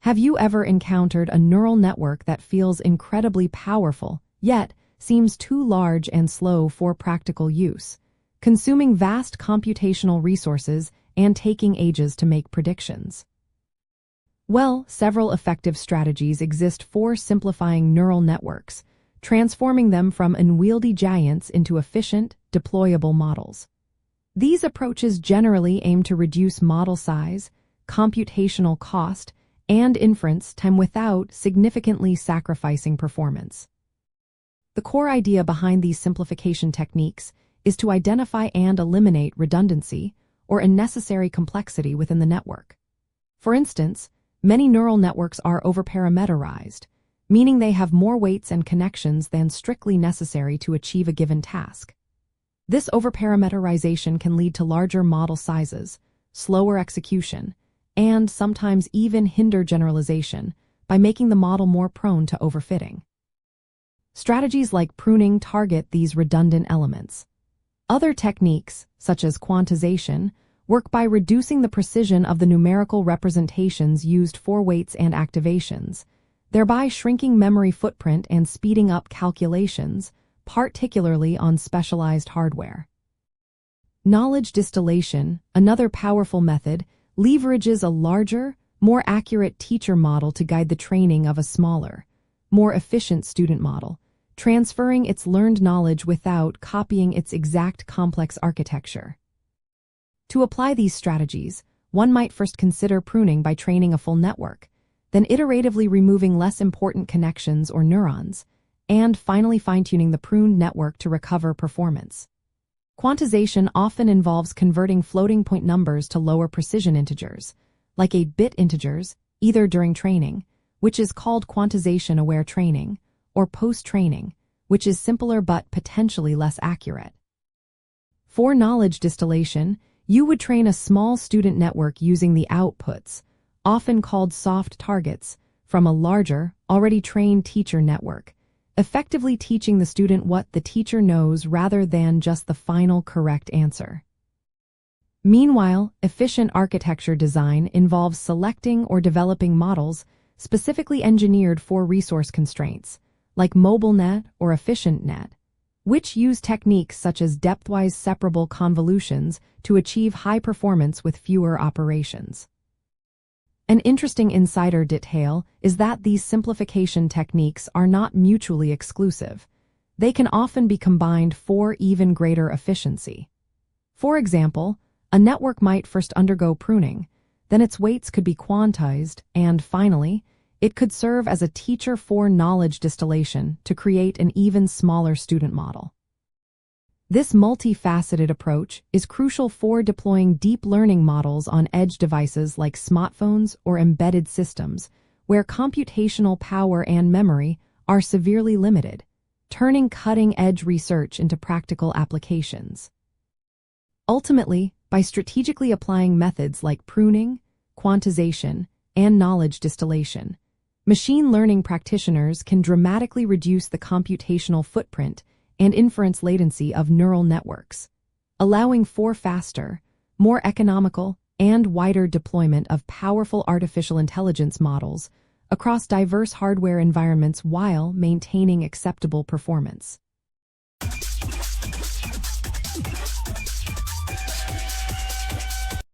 Have you ever encountered a neural network that feels incredibly powerful, yet seems too large and slow for practical use, consuming vast computational resources and taking ages to make predictions? Well, several effective strategies exist for simplifying neural networks, transforming them from unwieldy giants into efficient, deployable models. These approaches generally aim to reduce model size, computational cost, and inference time without significantly sacrificing performance. The core idea behind these simplification techniques is to identify and eliminate redundancy or unnecessary complexity within the network. For instance, many neural networks are overparameterized, meaning they have more weights and connections than strictly necessary to achieve a given task. This overparameterization can lead to larger model sizes, slower execution, and sometimes even hinder generalization by making the model more prone to overfitting. Strategies like pruning target these redundant elements. Other techniques, such as quantization, work by reducing the precision of the numerical representations used for weights and activations, thereby shrinking memory footprint and speeding up calculations, particularly on specialized hardware. Knowledge distillation, another powerful method, leverages a larger, more accurate teacher model to guide the training of a smaller, more efficient student model, transferring its learned knowledge without copying its exact complex architecture. To apply these strategies, one might first consider pruning by training a full network, then iteratively removing less important connections or neurons, and finally fine-tuning the pruned network to recover performance. Quantization often involves converting floating point numbers to lower precision integers, like 8-bit integers, either during training, which is called quantization-aware training, or post-training, which is simpler but potentially less accurate. For knowledge distillation, you would train a small student network using the outputs, often called soft targets, from a larger, already trained teacher network, effectively teaching the student what the teacher knows rather than just the final correct answer. Meanwhile, efficient architecture design involves selecting or developing models specifically engineered for resource constraints, like MobileNet or EfficientNet, which use techniques such as depthwise separable convolutions to achieve high performance with fewer operations. An interesting insider detail is that these simplification techniques are not mutually exclusive. They can often be combined for even greater efficiency. For example, a network might first undergo pruning, then its weights could be quantized, and finally, it could serve as a teacher for knowledge distillation to create an even smaller student model. This multifaceted approach is crucial for deploying deep learning models on edge devices like smartphones or embedded systems, where computational power and memory are severely limited, turning cutting-edge research into practical applications. Ultimately, by strategically applying methods like pruning, quantization, and knowledge distillation, machine learning practitioners can dramatically reduce the computational footprint and inference latency of neural networks, allowing for faster, more economical, and wider deployment of powerful artificial intelligence models across diverse hardware environments while maintaining acceptable performance.